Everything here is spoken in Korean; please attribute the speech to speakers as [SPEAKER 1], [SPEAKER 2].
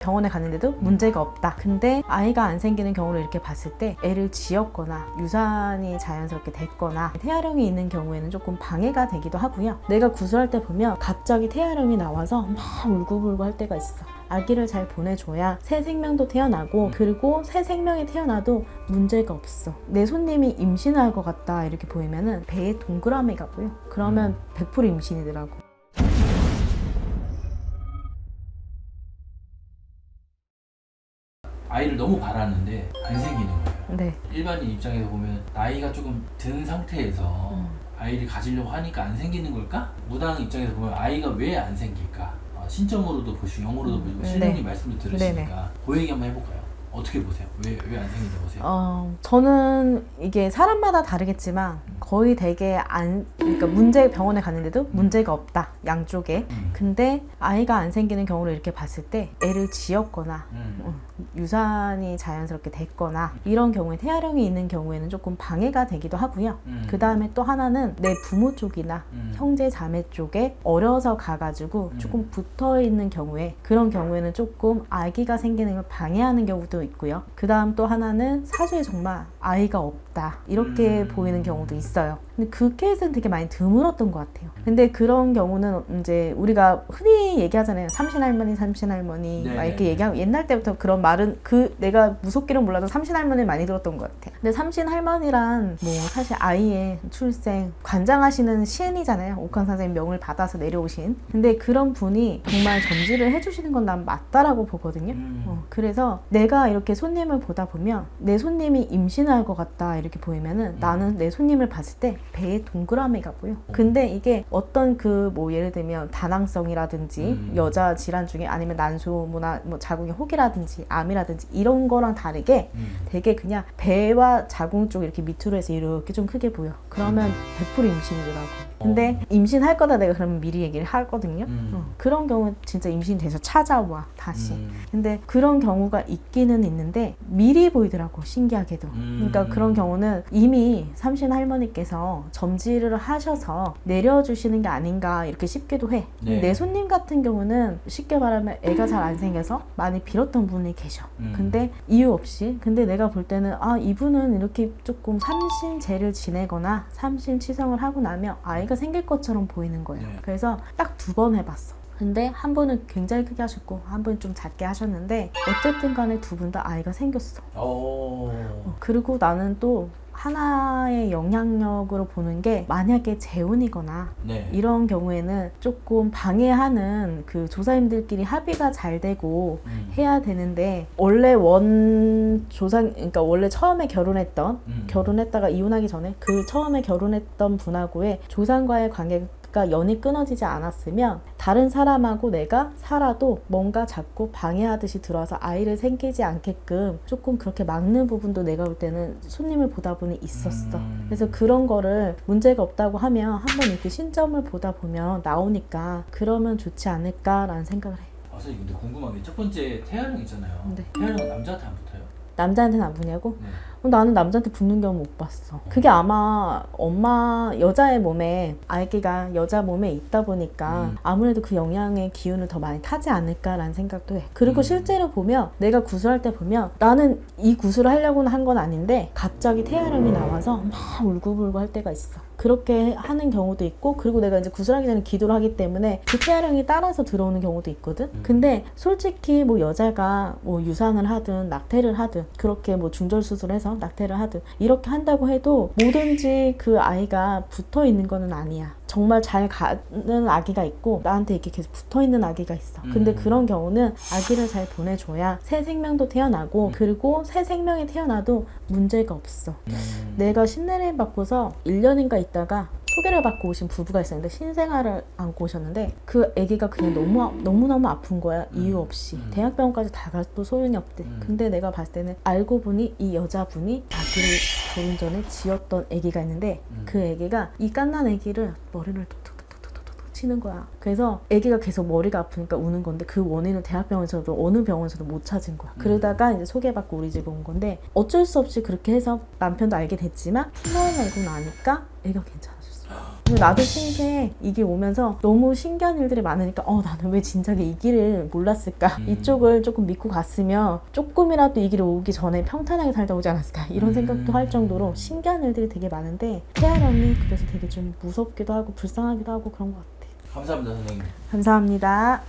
[SPEAKER 1] 병원에 갔는데도 문제가 없다. 근데 아이가 안 생기는 경우를 이렇게 봤을 때 애를 지었거나 유산이 자연스럽게 됐거나 태아령이 있는 경우에는 조금 방해가 되기도 하고요. 내가 구술할 때 보면 갑자기 태아령이 나와서 막 울고불고 할 때가 있어. 아기를 잘 보내줘야 새 생명도 태어나고, 그리고 새 생명이 태어나도 문제가 없어. 내 손님이 임신할 것 같다 이렇게 보이면은 배에 동그라미가 보여. 그러면 100% 임신이더라고.
[SPEAKER 2] 아이를 너무 바랐는데 안 생기는 거예요.
[SPEAKER 1] 네.
[SPEAKER 2] 일반인 입장에서 보면 나이가 조금 든 상태에서 아이를 가지려고 하니까 안 생기는 걸까? 무당 입장에서 보면 아이가 왜 안 생길까? 신점으로도 보시고 영어로도 보시고 신령님 말씀도 들으시니까 그 얘기 한번 해볼까요? 어떻게 보세요? 왜 안 생기는지 보세요?
[SPEAKER 1] 저는 이게 사람마다 다르겠지만 거의 되게 그러니까 병원에 갔는데도 문제가 없다, 양쪽에. 근데 아이가 안 생기는 경우를 이렇게 봤을 때 애를 지었거나 유산이 자연스럽게 됐거나 이런 경우에 태아령이 있는 경우에는 조금 방해가 되기도 하고요. 그 다음에 또 하나는 내 부모 쪽이나 형제 자매 쪽에 어려서 가가지고 조금 붙어 있는 경우에, 그런 경우에는 조금 아기가 생기는 걸 방해하는 경우도 있고요. 그 다음 또 하나는 사주에 정말 아이가 없다 이렇게 보이는 경우도 있어요. 근데 그 케이스는 되게 많이 드물었던 것 같아요. 근데 그런 경우는 이제 우리가 흔히 얘기하잖아요. 삼신할머니 막 이렇게 얘기하고, 옛날 때부터 그런 말은 내가 무섭기는 몰라도 삼신할머니 많이 들었던 것 같아요. 근데 삼신할머니란 뭐 사실 아이의 출생 관장하시는 신이잖아요. 옥황 선생님 명을 받아서 내려오신. 근데 그런 분이 정말 점지를 해주시는 건 난 맞다라고 보거든요. 그래서 내가 이렇게 손님을 보다 보면 내 손님이 임신할 것 같다 이렇게 보이면은 나는 내 손님을 봤을 때 배에 동그라미가 보여. 근데 이게 어떤 뭐 예를 들면 다낭성이라든지 여자 질환 중에, 아니면 난소나 뭐 자궁의 혹이라든지 암이라든지 이런 거랑 다르게 되게 그냥 배와 자궁 쪽 이렇게 밑으로 해서 이렇게 좀 크게 보여. 그러면 100% 임신이더라고. 근데 임신할 거다 내가 그러면 미리 얘기를 하거든요. 그런 경우 진짜 임신돼서 찾아와 다시. 근데 그런 경우가 있기는 있는데 미리 보이더라고, 신기하게도. 그러니까 그런 경우는 이미 삼신 할머니께서 점지를 하셔서 내려주시는 게 아닌가 이렇게 싶기도 해.
[SPEAKER 2] 네.
[SPEAKER 1] 내 손님 같은 경우는 쉽게 말하면 애가 잘 안 생겨서 많이 빌었던 분이 계셔. 근데 이유 없이, 근데 내가 볼 때는 이분은 이렇게 조금 삼신제를 지내거나 삼신치성을 하고 나면 아이가 생길 것처럼 보이는 거예요.
[SPEAKER 2] 네.
[SPEAKER 1] 그래서 딱 2번 해봤어. 근데 한 분은 굉장히 크게 하셨고 한 분은 좀 작게 하셨는데 어쨌든 간에 2분 다 아이가 생겼어. 그리고 나는 또 하나의 영향력으로 보는 게, 만약에 재혼이거나 이런 경우에는 조금 방해하는 그 조사님들끼리 합의가 잘 되고 해야 되는데, 원래 그러니까 원래 처음에 결혼했다가 이혼하기 전에 그 처음에 결혼했던 분하고의 조상과의 관계가 연이 끊어지지 않았으면 다른 사람하고 내가 살아도 뭔가 자꾸 방해하듯이 들어와서 아이를 생기지 않게끔 조금 그렇게 막는 부분도 내가 볼 때는 손님을 보다 보니 있었어. 그래서 그런 거를 문제가 없다고 하면 한번 이렇게 신점을 보다 보면 나오니까 그러면 좋지 않을까라는 생각을 해.
[SPEAKER 2] 선생님, 근데 궁금한 게 첫 번째 태아령 있잖아요.
[SPEAKER 1] 네.
[SPEAKER 2] 태아령은 남자한테 안 붙어요?
[SPEAKER 1] 남자한테는 안 붙냐고?
[SPEAKER 2] 네.
[SPEAKER 1] 나는 남자한테 붙는 경우 못 봤어. 그게 아마 여자의 몸에, 아기가 여자 몸에 있다 보니까 아무래도 그 영양의 기운을 더 많이 타지 않을까라는 생각도 해. 그리고 실제로 보면 내가 구술할 때 보면 나는 이 구술을 하려고는 한 건 아닌데 갑자기 태아령이 나와서 막 울고불고 할 때가 있어. 그렇게 하는 경우도 있고, 그리고 내가 이제 구술하기 전에 기도를 하기 때문에 그 태아령이 따라서 들어오는 경우도 있거든. 근데 솔직히 뭐 여자가 뭐 유산을 하든 낙태를 하든, 그렇게 뭐 중절 수술해서 낙태를 하든 이렇게 한다고 해도 뭐든지 그 아이가 붙어 있는 거는 아니야. 정말 잘 가는 아기가 있고 나한테 이렇게 계속 붙어 있는 아기가 있어. 근데 그런 경우는 아기를 잘 보내줘야 새 생명도 태어나고, 그리고 새 생명이 태어나도 문제가 없어. 내가 신내림 받고서 1년인가 있다가 소개를 받고 오신 부부가 있었는데, 신생아를 안고 오셨는데 그 아기가 그냥 너무너무 아픈 거야. 이유 없이. 대학병원까지 다 가도 소용이 없대. 근데 내가 봤을 때는 알고 보니 이 여자분이 아기를 결혼 전에 지었던 아기가 있는데, 그 아기가 이 갓난 아기를 머리를 톡톡톡톡톡 치는 거야. 그래서 아기가 계속 머리가 아프니까 우는 건데, 그 원인은 대학병원에서도 어느 병원에서도 못 찾은 거야. 그러다가 이제 소개받고 우리 집에 온 건데, 어쩔 수 없이 그렇게 해서 남편도 알게 됐지만, 풍경을 알고 나니까 애가 괜찮아졌어. 근데 나도 신기해. 이게 오면서 너무 신기한 일들이 많으니까 나는 왜 진작에 이 길을 몰랐을까? 이쪽을 조금 믿고 갔으면 조금이라도 이 길을 오기 전에 평탄하게 살다 오지 않았을까? 이런 생각도 할 정도로 신기한 일들이 되게 많은데 태아령이 그래서 되게 좀 무섭기도 하고 불쌍하기도 하고 그런 것 같아.
[SPEAKER 2] 감사합니다, 선생님.
[SPEAKER 1] 감사합니다.